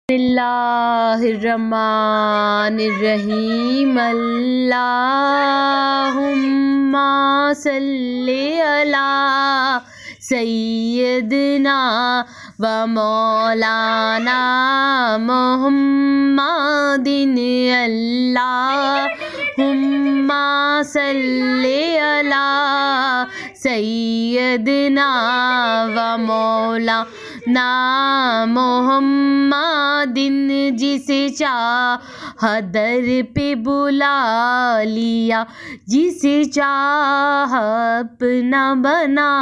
اللہ الرحمن الرحیم اللہم صلی علی سیدنا و مولانا محمد اللہم صلی علی سیدنا و مولانا محمد جسے چاہ در پہ بلا لیا جسے چاہ اپنا بنا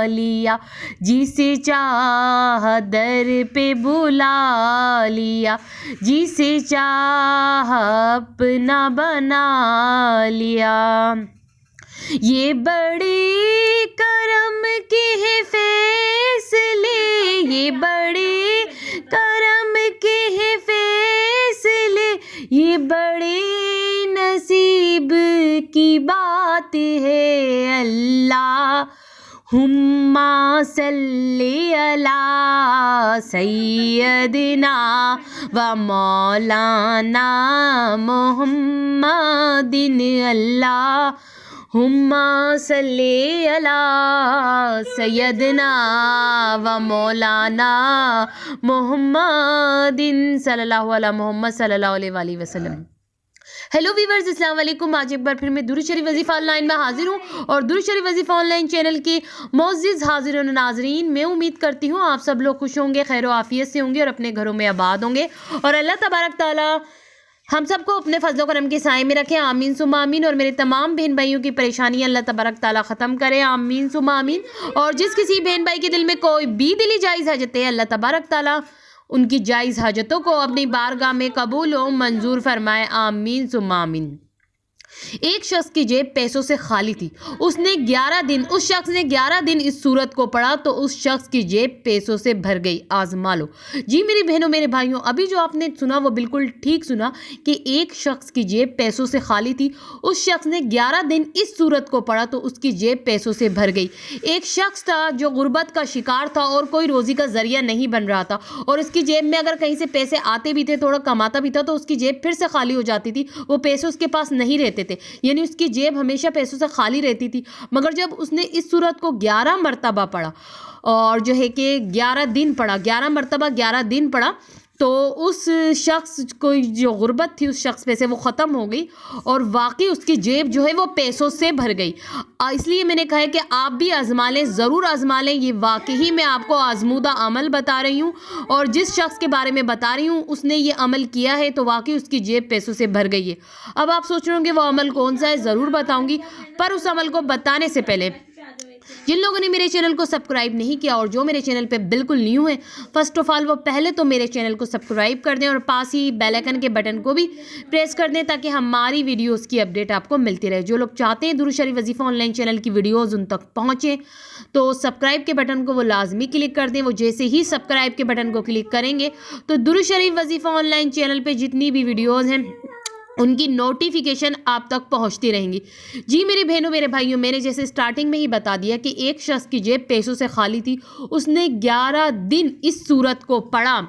لیا جسے چاہ در پہ بلا لیا جسے چاہ اپنا بنا لیا۔ یہ بڑی کرم کے ہیں فیصلے، یہ بڑی کرم کے ہیں فیصلے، یہ بڑے نصیب کی بات ہے۔ اللہم صلی علی سیدنا و مولانا محمد اللہم صلی علی سیدنا و مولانا محمد صلی اللہ علیہ محمد صلی اللہ علیہ وآلہ وسلم۔ ہیلو ویورز، السلام علیکم۔ آج ایک بار پھر میں درود شریف وظیفہ آن لائن میں حاضر ہوں اور درود شریف وظیفہ آن لائن چینل کے معزز حاضرین و ناظرین، میں امید کرتی ہوں آپ سب لوگ خوش ہوں گے، خیر و عافیت سے ہوں گے اور اپنے گھروں میں آباد ہوں گے، اور اللہ تبارک تعالیٰ ہم سب کو اپنے فضل و کرم کے سائے میں رکھیں، آمین ثم آمین، اور میرے تمام بہن بھائیوں کی پریشانیاں اللہ تبارک تعالیٰ ختم کرے، آمین ثم آمین، اور جس کسی بہن بھائی کے دل میں کوئی بھی دلی جائز حاجت ہے اللہ تبارک تعالیٰ ان کی جائز حاجتوں کو اپنی بارگاہ میں قبول و منظور فرمائے، آمین ثم آمین۔ ایک شخص کی جیب پیسوں سے خالی تھی، اس شخص نے 11 دن اس سورت کو پڑھا تو اس شخص کی جیب پیسوں سے بھر گئی، آزما لو۔ جی میری بہنوں میرے بھائیوں، ابھی جو آپ نے سنا وہ بالکل ٹھیک سنا کہ ایک شخص کی جیب پیسوں سے خالی تھی، اس شخص نے 11 دن اس سورت کو پڑھا تو اس کی جیب پیسوں سے بھر گئی۔ ایک شخص تھا جو غربت کا شکار تھا اور کوئی روزی کا ذریعہ نہیں بن رہا تھا، اور اس کی جیب میں اگر کہیں سے پیسے آتے بھی تھے، تھوڑا کماتا بھی تھا، تو اس کی جیب پھر سے خالی ہو جاتی تھی، وہ پیسے اس کے پاس نہیں رہتے تھے، یعنی اس کی جیب ہمیشہ پیسوں سے خالی رہتی تھی۔ مگر جب اس نے اس سورت کو 11 مرتبہ پڑھا اور جو ہے کہ 11 دن پڑھا، 11 مرتبہ 11 دن پڑھا، تو اس شخص کو جو غربت تھی اس شخص پہ سے وہ ختم ہو گئی، اور واقعی اس کی جیب جو ہے وہ پیسوں سے بھر گئی۔ اس لیے میں نے کہا ہے کہ آپ بھی آزما لیں، ضرور آزما لیں، یہ واقعی میں آپ کو آزمودہ عمل بتا رہی ہوں، اور جس شخص کے بارے میں بتا رہی ہوں اس نے یہ عمل کیا ہے تو واقعی اس کی جیب پیسوں سے بھر گئی ہے۔ اب آپ سوچ رہے ہوں گے وہ عمل کون سا ہے، ضرور بتاؤں گی، پر اس عمل کو بتانے سے پہلے جن لوگوں نے میرے چینل کو سبسکرائب نہیں کیا اور جو میرے چینل پہ بالکل نیو ہیں، فرسٹ آف آل وہ پہلے تو میرے چینل کو سبسکرائب کر دیں اور پاس ہی بیل آئیکن کے بٹن کو بھی پریس کر دیں تاکہ ہماری ویڈیوز کی اپڈیٹ آپ کو ملتی رہے۔ جو لوگ چاہتے ہیں درود شریف وظیفہ آن لائن چینل کی ویڈیوز ان تک پہنچیں تو سبسکرائب کے بٹن کو وہ لازمی کلک کر دیں۔ وہ جیسے ہی سبسکرائب کے بٹن کو کلک کریں گے تو درود شریف وظیفہ آن لائن چینل پہ جتنی بھی ویڈیوز ہیں ان کی نوٹیفیکیشن آپ تک پہنچتی رہیں گی۔ جی میری بہنوں میرے بھائیوں، میں نے جیسے سٹارٹنگ میں ہی بتا دیا کہ ایک شخص کی جیب پیسوں سے خالی تھی، اس نے 11 دن اس سورت کو پڑھا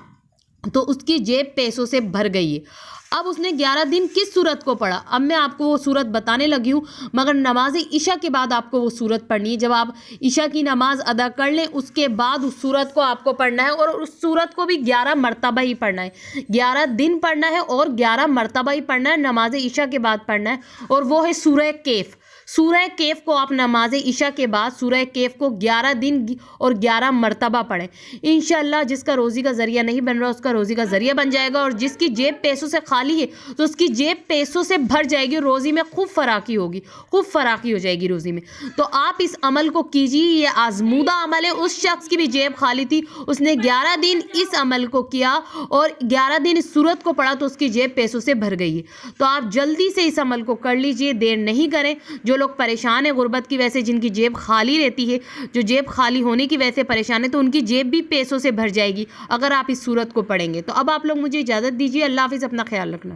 تو اس کی جیب پیسوں سے بھر گئی ہے۔ اب اس نے 11 دن کس سورت کو پڑھا، اب میں آپ کو وہ سورت بتانے لگی ہوں، مگر نماز عشاء کے بعد آپ کو وہ سورت پڑھنی ہے۔ جب آپ عشاء کی نماز ادا کر لیں اس کے بعد اس سورت کو آپ کو پڑھنا ہے، اور اس سورت کو بھی 11 مرتبہ ہی پڑھنا ہے، 11 دن پڑھنا ہے اور 11 مرتبہ ہی پڑھنا ہے، نماز عشاء کے بعد پڑھنا ہے، اور وہ ہے سورہ کیف۔ سورہ کیف کو آپ نماز عشاء کے بعد سورہ کیف کو 11 دن اور 11 مرتبہ پڑھیں، انشاءاللہ جس کا روزی کا ذریعہ نہیں بن رہا اس کا روزی کا ذریعہ بن جائے گا، اور جس کی جیب پیسوں سے خالی ہے تو اس کی جیب پیسوں سے بھر جائے گی، روزی میں خوب فراخی ہوگی، خوب فراخی ہو جائے گی روزی میں۔ تو آپ اس عمل کو کیجیے، یہ آزمودہ عمل ہے۔ اس شخص کی بھی جیب خالی تھی، اس نے 11 دن اس عمل کو کیا اور 11 دن اس سورت کو پڑھا تو اس کی جیب پیسوں سے بھر گئی ہے۔ تو آپ جلدی سے اس عمل کو کر لیجئے، دیر نہیں کریں۔ جو لوگ پریشان ہیں غربت کی وجہ سے، جن کی جیب خالی رہتی ہے، جو جیب خالی ہونے کی وجہ سے پریشان ہے، تو ان کی جیب بھی پیسوں سے بھر جائے گی اگر آپ اس سورت کو پڑھیں گے۔ تو اب آپ لوگ مجھے اجازت دیجیے، اللہ حافظ، اپنا خیال رکھنا۔